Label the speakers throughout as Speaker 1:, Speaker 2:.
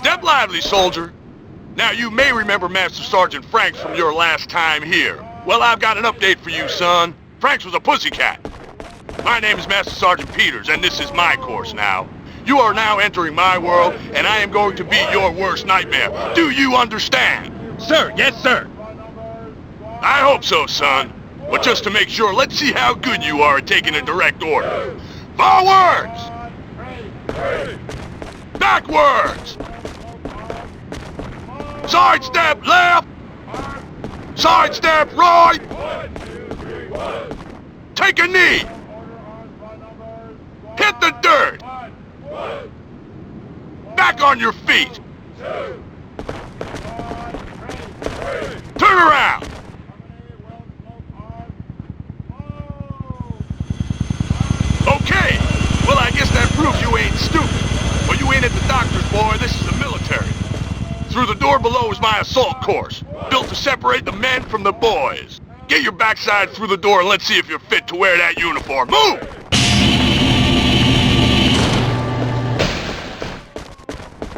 Speaker 1: Step lively, soldier. Now, you may remember Master Sergeant Franks from your last time here. Well, I've got an update for you, son. Franks was a pussycat. My name is Master Sergeant Peters, and this is my course now. You are now entering my world, and I am going to be your worst nightmare. Do you understand?
Speaker 2: Sir, yes, sir.
Speaker 1: I hope so, son. But just to make sure, let's see how good you are at taking a direct order. Forwards! Backwards! Sidestep left! Sidestep right! Take a knee! Hit the dirt! Back on your feet! Turn around! Okay! Well, I guess that proves you ain't stupid. But you ain't at the doctor's, boy. This is the military. Through the door below is my assault course, built to separate the men from the boys. Get your backside through the door and let's see if you're fit to wear that uniform. Move!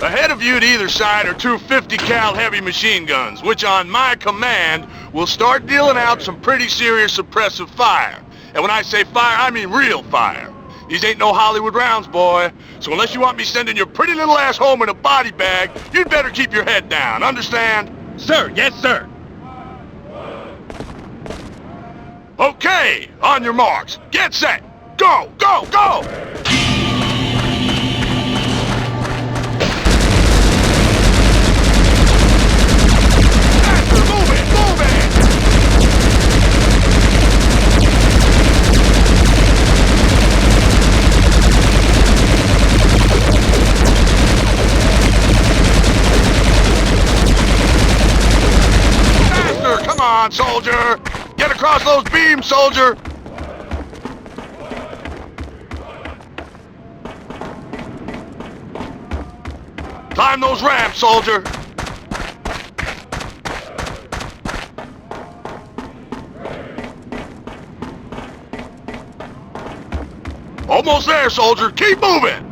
Speaker 1: Ahead of you to either side are two 50 cal heavy machine guns, which on my command will start dealing out some pretty serious suppressive fire. And when I say fire, I mean real fire. These ain't no Hollywood rounds, boy. So unless you want me sending your pretty little ass home in a body bag, you'd better keep your head down, understand?
Speaker 2: Sir, yes, sir.
Speaker 1: Okay, on your marks. Get set. Go, go, go! Faster, move it, move it! Faster, come on, soldier! Get across those beams, soldier! Climb those ramps, soldier! Almost there, soldier! Keep moving!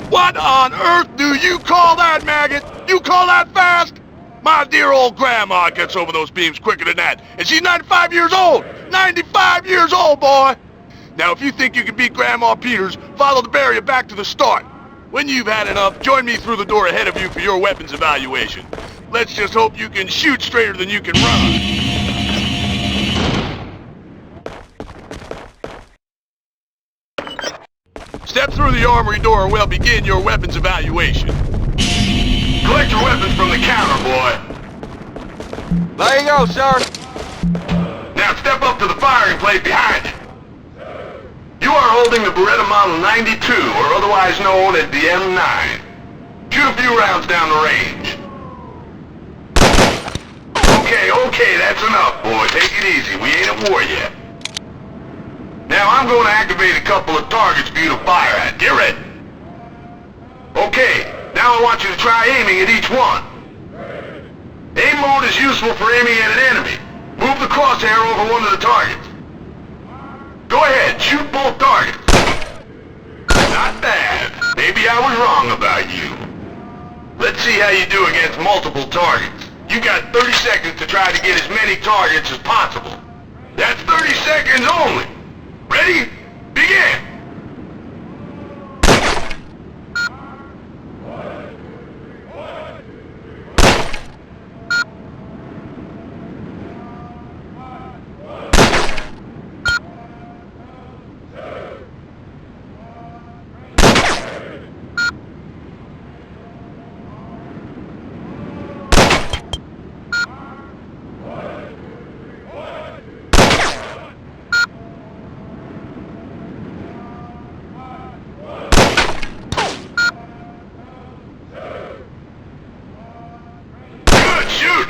Speaker 1: What on earth do you call that, maggot? You call that fast? My dear old grandma gets over those beams quicker than that. And she's 95 years old! 95 years old, boy! Now, if you think you can beat Grandma Peters, follow the barrier back to the start. When you've had enough, join me through the door ahead of you for your weapons evaluation. Let's just hope you can shoot straighter than you can run. Step through the armory door and we'll begin your weapons evaluation. Collect your weapons from the counter, boy.
Speaker 3: There you go, sir.
Speaker 1: Now step up to the firing plate behind you. You are holding the Beretta Model 92, or otherwise known as the M9. Shoot a few rounds down the range. Okay, that's enough, boy. Take it easy. We ain't at war yet. Now I'm going to activate a couple of targets for you to fire at. Get ready. Okay, now I want you to try aiming at each one. Aim mode is useful for aiming at an enemy. Move the crosshair over one of the targets. Go ahead, shoot both targets. Not bad. Maybe I was wrong about you. Let's see how you do against multiple targets. You got 30 seconds to try to get as many targets as possible. That's 30 seconds only. Ready? Begin!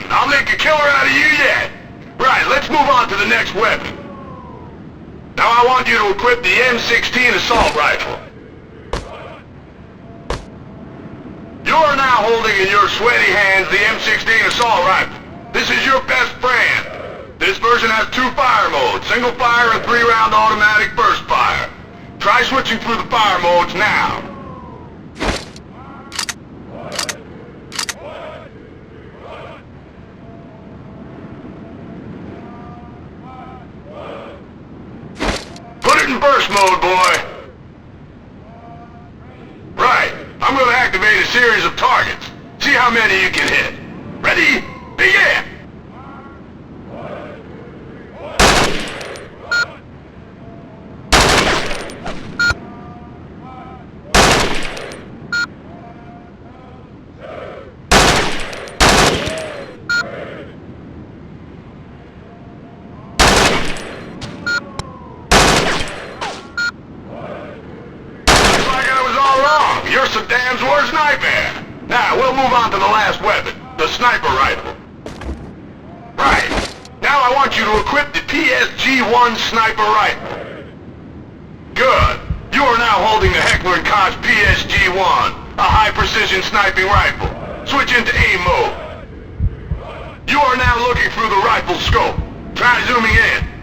Speaker 1: I'll make a killer out of you yet. Right, let's move on to the next weapon. Now I want you to equip the M16 assault rifle. You are now holding in your sweaty hands the M16 assault rifle. This is your best friend. This version has 2 fire modes, single fire and 3-round automatic burst fire. Try switching through the fire modes now. Put it in burst mode, boy. Right. I'm going to activate a series of targets. See how many you can hit. Ready? Begin! You're Saddam's worst nightmare. Now, we'll move on to the last weapon, the sniper rifle. Right. Now I want you to equip the PSG-1 sniper rifle. Good. You are now holding the Heckler & Koch PSG-1, a high-precision sniping rifle. Switch into aim mode. You are now looking through the rifle scope. Try zooming in.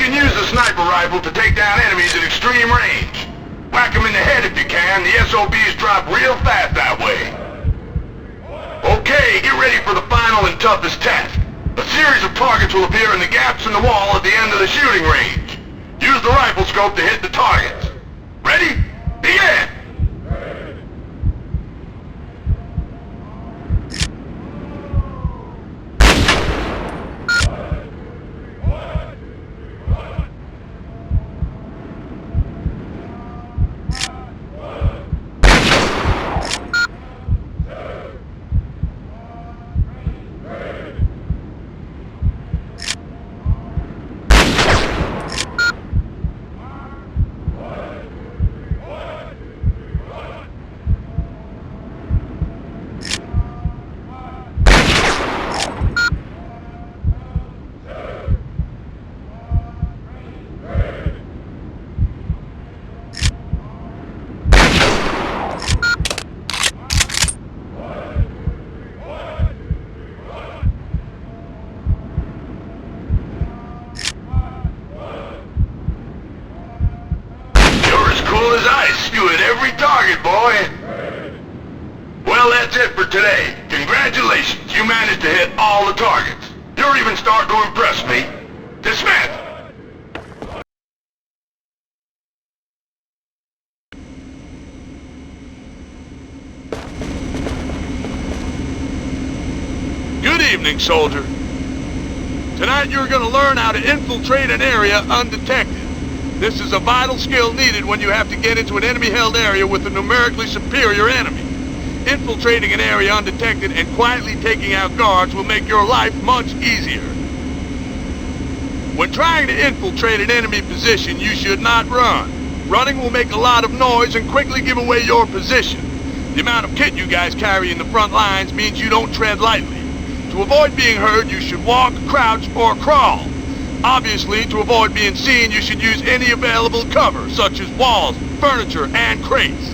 Speaker 1: Use the sniper rifle to take down enemies at extreme range. Whack them in the head if you can. The SOBs drop real fast that way. Okay, get ready for the final and toughest test. A series of targets will appear in the gaps in the wall at the end of the shooting range. Use the rifle scope to hit the targets. Ready? Begin! You hit every target, boy. Well, that's it for today. Congratulations, you managed to hit all the targets. You're even starting to impress me. Dismissed.
Speaker 3: Good evening, soldier. Tonight you're going to learn how to infiltrate an area undetected. This is a vital skill needed when you have to get into an enemy-held area with a numerically superior enemy. Infiltrating an area undetected and quietly taking out guards will make your life much easier. When trying to infiltrate an enemy position, you should not run. Running will make a lot of noise and quickly give away your position. The amount of kit you guys carry in the front lines means you don't tread lightly. To avoid being heard, you should walk, crouch, or crawl. Obviously, to avoid being seen, you should use any available cover, such as walls, furniture, and crates.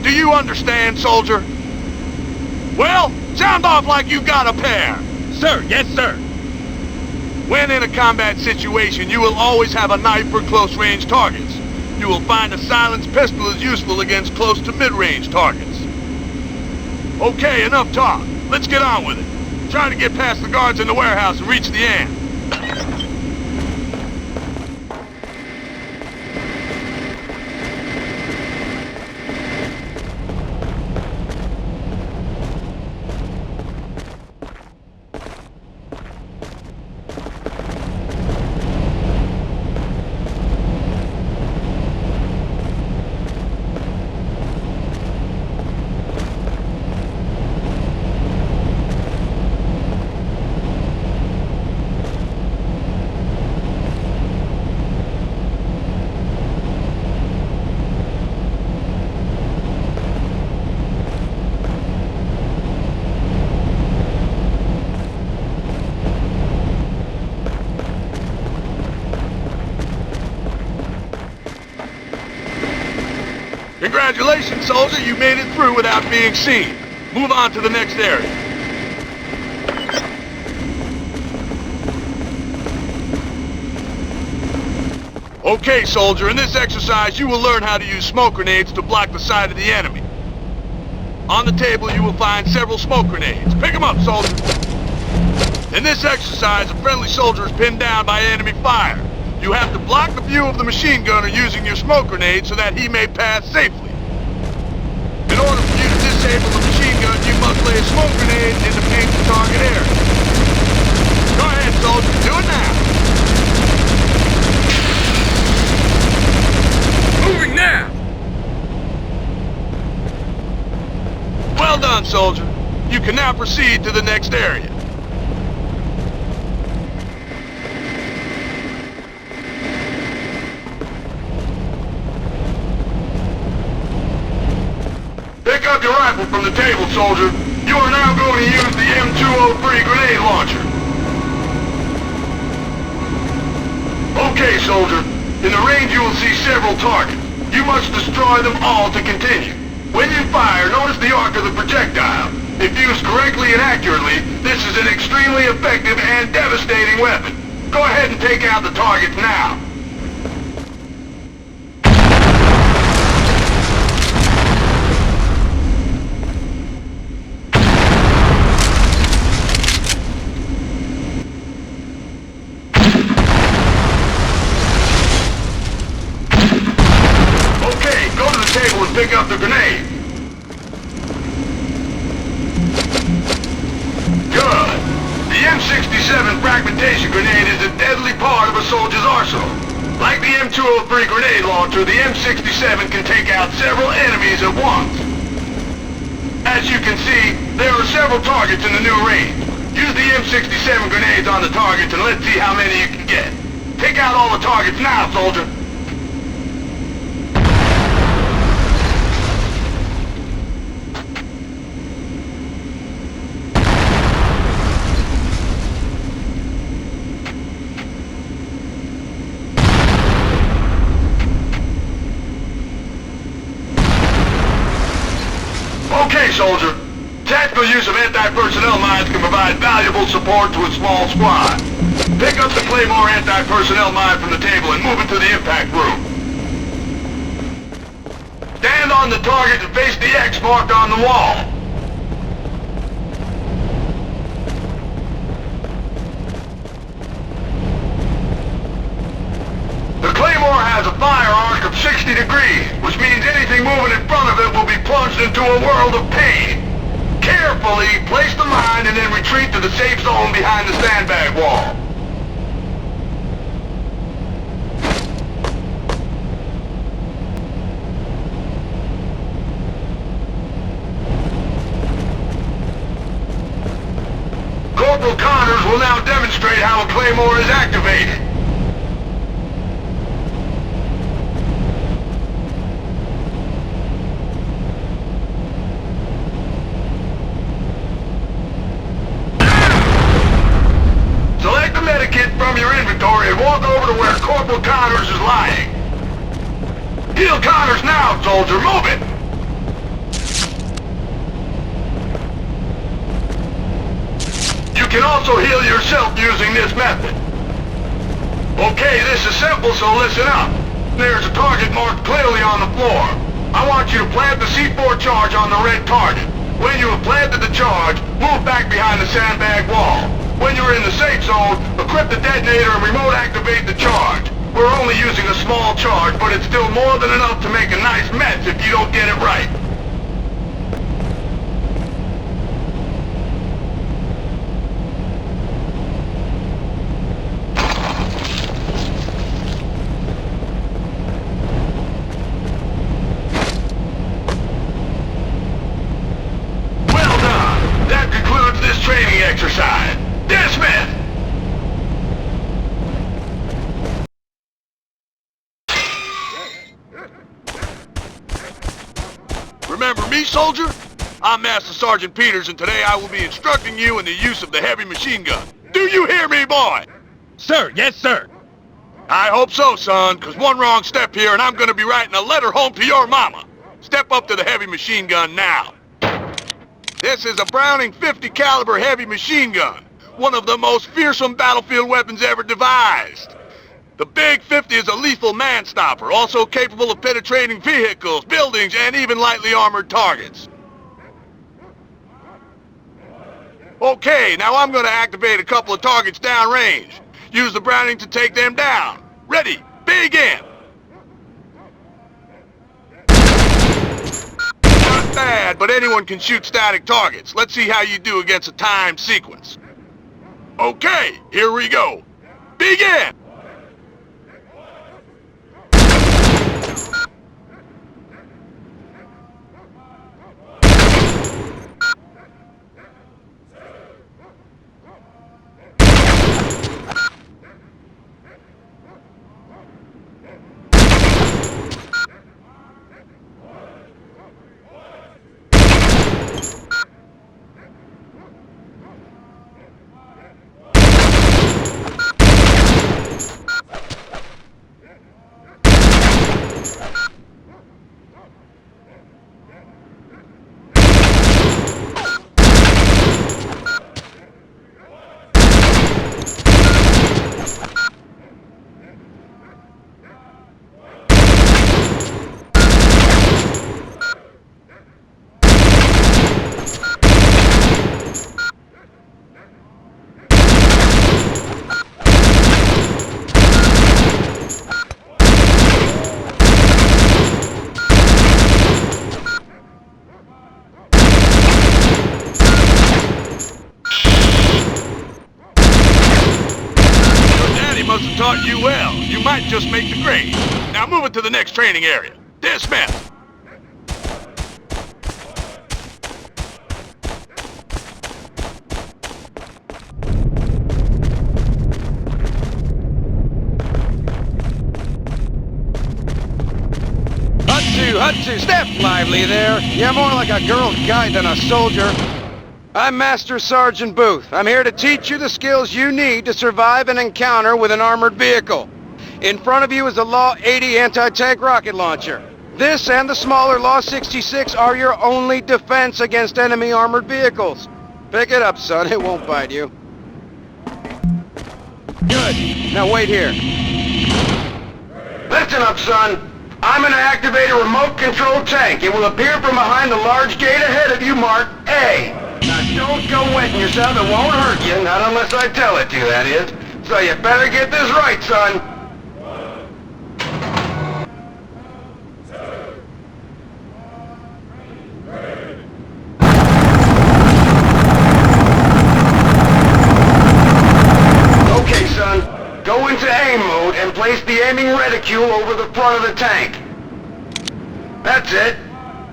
Speaker 3: Do you understand, soldier? Well, sound off like you got a pair.
Speaker 2: Sir, yes, sir.
Speaker 3: When in a combat situation, you will always have a knife for close-range targets. You will find a silenced pistol is useful against close to mid-range targets. Okay, enough talk. Let's get on with it. Try to get past the guards in the warehouse and reach the end. Congratulations, soldier, you made it through without being seen. Move on to the next area. Okay, soldier, in this exercise you will learn how to use smoke grenades to block the side of the enemy. On the table you will find several smoke grenades. Pick them up, soldier. In this exercise, a friendly soldier is pinned down by enemy fire. You have to block the view of the machine gunner using your smoke grenade so that he may pass safely. In order for you to disable the machine gun, you must lay a smoke grenade in the painted target area. Go ahead, soldier. Do it now.
Speaker 2: Moving now!
Speaker 3: Well done, soldier. You can now proceed to the next area.
Speaker 1: Pick up your rifle from the table, soldier. You are now going to use the M203 grenade launcher. Okay, soldier. In the range you will see several targets. You must destroy them all to continue. When you fire, notice the arc of the projectile. If used correctly and accurately, this is an extremely effective and devastating weapon. Go ahead and take out the targets now. Pick up the grenade. Good. The M67 fragmentation grenade is a deadly part of a soldier's arsenal. Like the M203 grenade launcher, the M67 can take out several enemies at once. As you can see, there are several targets in the new range. Use the M67 grenades on the targets and let's see how many you can get. Take out all the targets now, soldier. Okay, soldier. Tactical use of anti-personnel mines can provide valuable support to a small squad. Pick up the Claymore anti-personnel mine from the table and move it to the impact room. Stand on the target and face the X marked on the wall. The Claymore has a fire arc of 60 degrees, which means anything moving in front of it will be plunged into a world of pain. Carefully place the mine and then retreat to the safe zone behind the sandbag wall. Corporal Connors will now demonstrate how a Claymore is activated. From your inventory and walk over to where Corporal Connors is lying. Heal Connors now, soldier. Move it! You can also heal yourself using this method. Okay, this is simple, so listen up. There's a target marked clearly on the floor. I want you to plant the C4 charge on the red target. When you have planted the charge, move back behind the sandbag wall. When you're in the safe zone, equip the detonator and remote activate the charge. We're only using a small charge, but it's still more than enough to make a nice mess if you don't get it right. Well done! That concludes this training exercise. Dismiss!
Speaker 3: Remember me, soldier? I'm Master Sergeant Peters, and today I will be instructing you in the use of the heavy machine gun. Do you hear me, boy?
Speaker 2: Sir, yes, sir.
Speaker 3: I hope so, son, because one wrong step here and I'm going to be writing a letter home to your mama. Step up to the heavy machine gun now. This is a Browning 50 caliber heavy machine gun. One of the most fearsome battlefield weapons ever devised. The Big 50 is a lethal man-stopper, also capable of penetrating vehicles, buildings, and even lightly armored targets. Okay, now I'm gonna activate a couple of targets downrange. Use the Browning to take them down. Ready, begin! Not bad, but anyone can shoot static targets. Let's see how you do against a timed sequence. Okay, here we go. Begin! Must have taught you well. You might just make the grade. Now move it to the next training area. Dismiss.
Speaker 4: Hutsu, step lively there. You're more like a girl guide than a soldier. I'm Master Sergeant Booth. I'm here to teach you the skills you need to survive an encounter with an armored vehicle. In front of you is a Law 80 anti-tank rocket launcher. This and the smaller Law 66 are your only defense against enemy armored vehicles. Pick it up, son. It won't bite you. Good. Now wait here.
Speaker 1: Listen up, son. I'm gonna activate a remote-controlled tank. It will appear from behind the large gate ahead of you marked A. Now don't go wetting yourself, it won't hurt you, not unless I tell it to, that is. So you better get this right, son. Okay, son. Go into aim mode and place the aiming reticule over the front of the tank. That's it.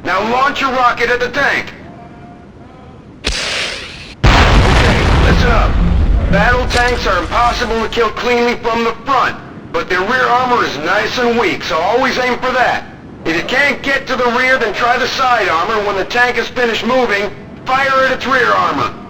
Speaker 1: Now launch your rocket at the tank. Listen up. Battle tanks are impossible to kill cleanly from the front, but their rear armor is nice and weak, so always aim for that. If you can't get to the rear, then try the side armor. When the tank is finished moving, fire at its rear armor.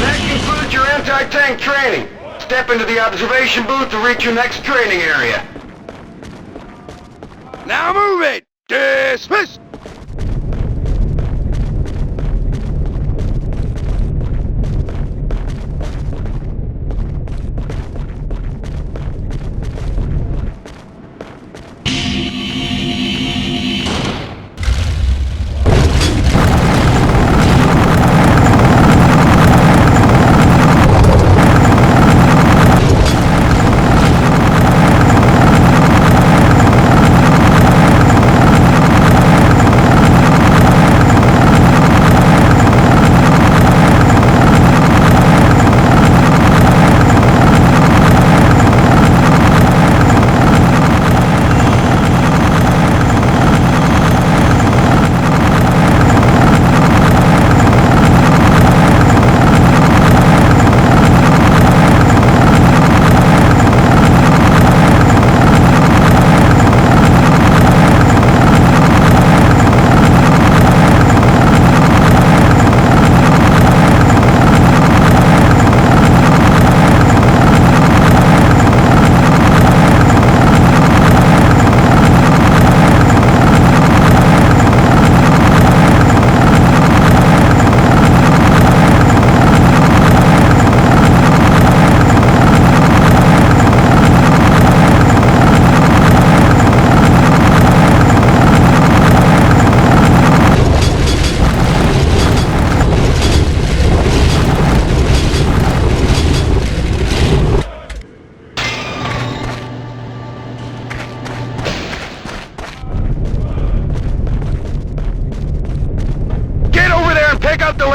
Speaker 1: That concludes your anti-tank training. Step into the observation booth to reach your next training area.
Speaker 4: Now move it! Dismiss!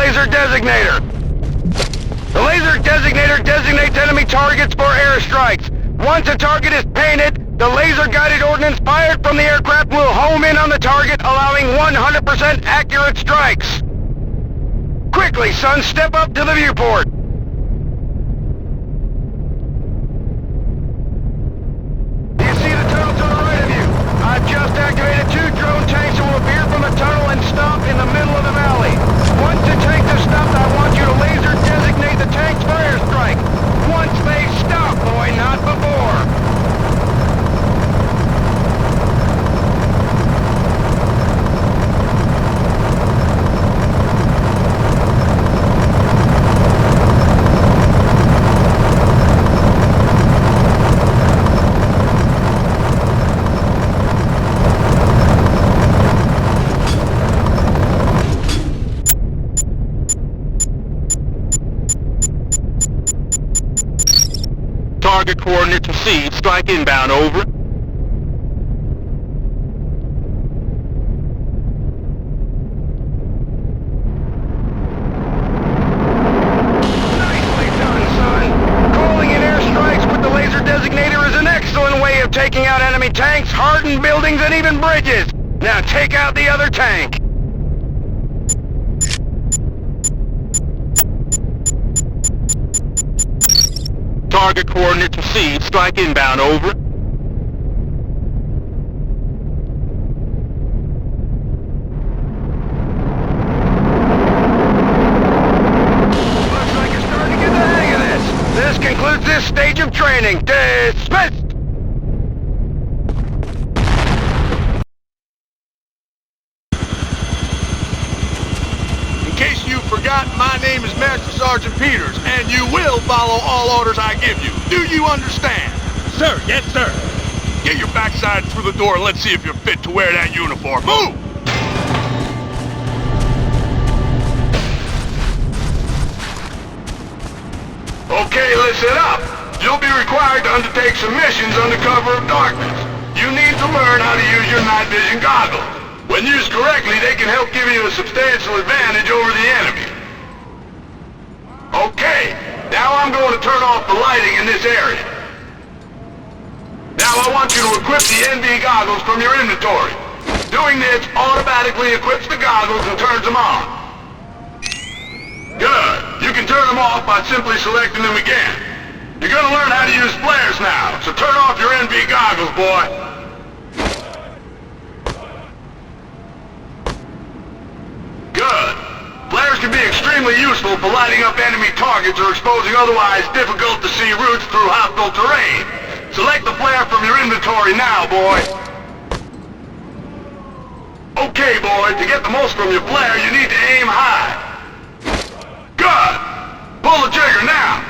Speaker 4: laser designator. The laser designator designates enemy targets for airstrikes. Once a target is painted, the laser-guided ordnance fired from the aircraft will home in on the target, allowing 100% accurate strikes. Quickly, son, step up to the viewport. Do you see the tunnel to the right of you? I've just activated 2 drone tanks that will appear from the tunnel and stop in the middle of the valley. Once the tanks are stopped, I want you to laser designate the tanks for airstrike. Once they stop, boy, not before.
Speaker 3: Target coordinates received. Strike inbound, over.
Speaker 4: Nicely done, son. Calling in airstrikes with the laser designator is an excellent way of taking out enemy tanks, hardened buildings, and even bridges. Now take out the other tank.
Speaker 3: Target coordinates received. Strike inbound, over.
Speaker 4: Looks like you're starting to get the hang of this. This concludes this stage of training. Dismissed!
Speaker 3: In case you forgot, my name is Master Sergeant Peters, and you will follow all orders I give you. Do you understand?
Speaker 2: Sir, yes, sir.
Speaker 3: Get your backside through the door and let's see if you're fit to wear that uniform. Move!
Speaker 1: Okay, listen up. You'll be required to undertake some missions under cover of darkness. You need to learn how to use your night vision goggles. When used correctly, they can help give you a substantial advantage over the enemy. Okay, now I'm going to turn off the lighting in this area. Now I want you to equip the NV goggles from your inventory. Doing this automatically equips the goggles and turns them on. Good. You can turn them off by simply selecting them again. You're gonna learn how to use flares now, so turn off your NV goggles, boy. Good. Flares can be extremely useful for lighting up enemy targets or exposing otherwise difficult-to-see routes through hostile terrain. Select the flare from your inventory now, boy. Okay, boy, to get the most from your flare, you need to aim high. Good! Pull the trigger now!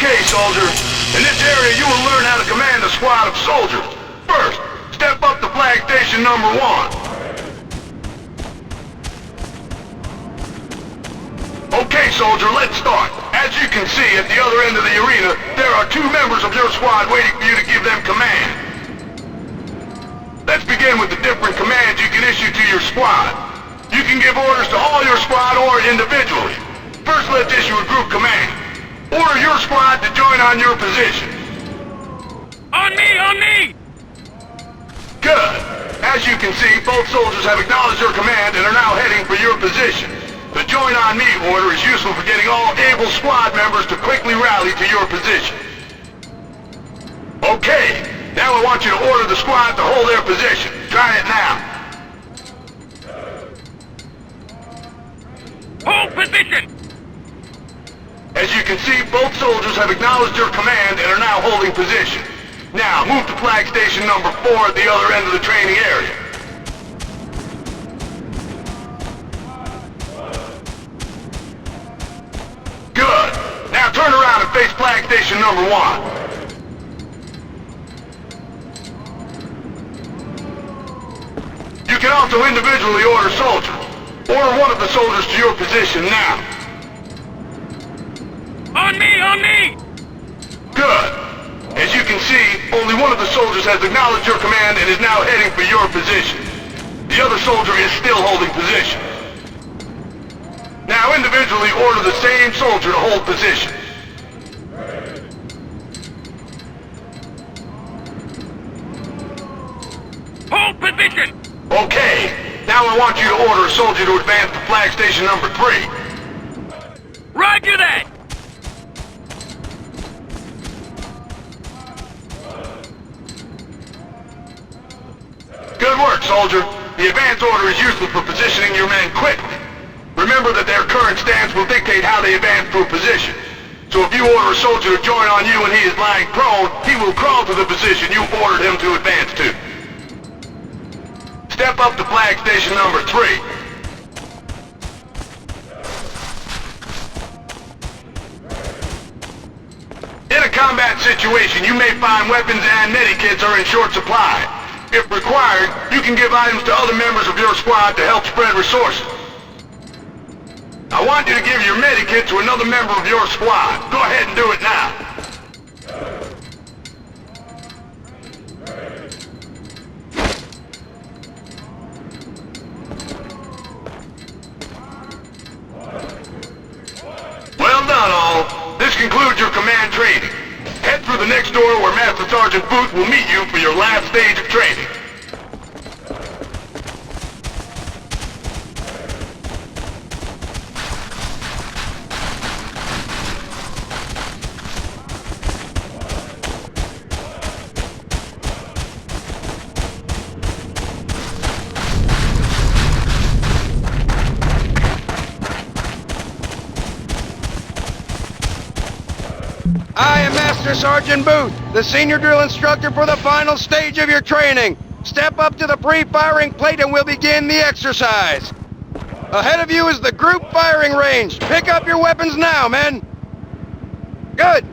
Speaker 1: Okay, soldier. In this area, you will learn how to command a squad of soldiers. First, step up to flag station number 1. Okay, soldier, let's start. As you can see, at the other end of the arena, there are 2 members of your squad waiting for you to give them command. Let's begin with the different commands you can issue to your squad. You can give orders to all your squad or individually. First, let's issue a group command. Order your squad to join on your position.
Speaker 2: On me, on me!
Speaker 1: Good. As you can see, both soldiers have acknowledged your command and are now heading for your position. The join on me order is useful for getting all able squad members to quickly rally to your position. Okay, now I want you to order the squad to hold their position. Try it now.
Speaker 2: Hold position!
Speaker 1: As you can see, both soldiers have acknowledged your command and are now holding position. Now, move to flag station number 4 at the other end of the training area. Good. Now turn around and face flag station number 1. also individually order soldiers. Order one of the soldiers to your position now.
Speaker 2: On me, on me!
Speaker 1: Good. As you can see, only one of the soldiers has acknowledged your command and is now heading for your position. The other soldier is still holding position. Now individually order the same soldier to hold position.
Speaker 2: Hold position!
Speaker 1: Okay. Now I want you to order a soldier to advance to flag station number 3.
Speaker 2: Roger that!
Speaker 1: Good work, soldier. The advance order is useful for positioning your men quickly. Remember that their current stance will dictate how they advance to a position. So if you order a soldier to join on you and he is lying prone, he will crawl to the position you ordered him to advance to. Step up to flag station number 3. In a combat situation, you may find weapons and medikits are in short supply. If required, you can give items to other members of your squad to help spread resources. I want you to give your medikit to another member of your squad. Go ahead and do it now. Well done, all. This concludes your command training. Head through the next door where Master Sergeant Booth will meet you for your last stage of training.
Speaker 4: I am Master Sergeant Booth, the senior drill instructor for the final stage of your training. Step up to the pre-firing plate and we'll begin the exercise. Ahead of you is the group firing range. Pick up your weapons now, men. Good.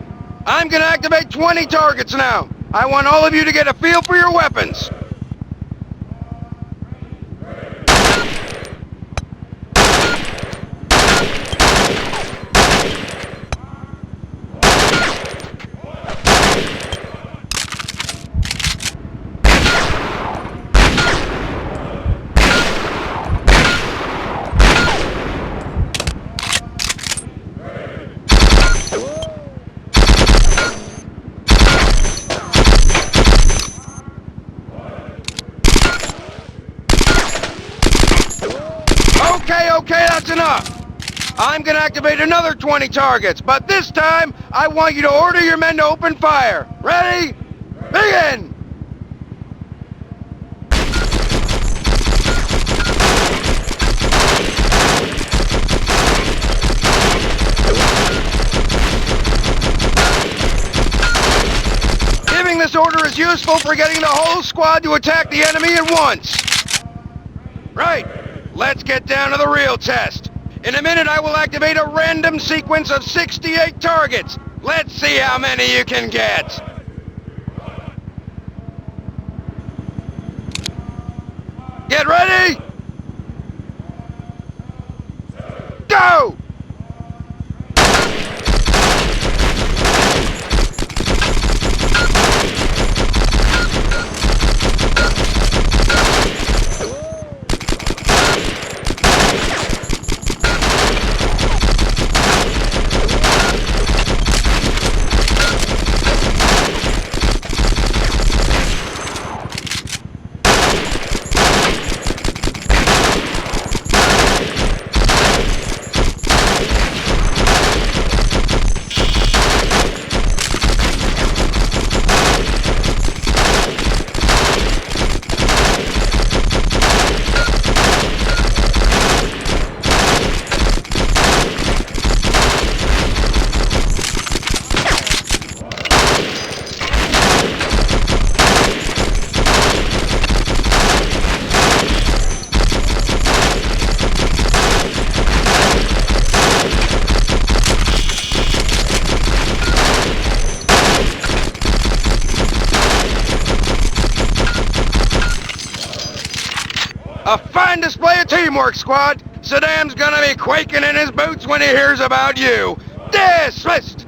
Speaker 4: I'm gonna activate 20 targets now. I want all of you to get a feel for your weapons. Okay, that's enough. I'm gonna activate another 20 targets, but this time, I want you to order your men to open fire. Ready? Begin! Giving this order is useful for getting the whole squad to attack the enemy at once. Right. Let's get down to the real test. In a minute, I will activate a random sequence of 68 targets. Let's see how many you can get. Get ready! Go! A fine display of teamwork, squad. Saddam's gonna be quaking in his boots when he hears about you. Dismissed!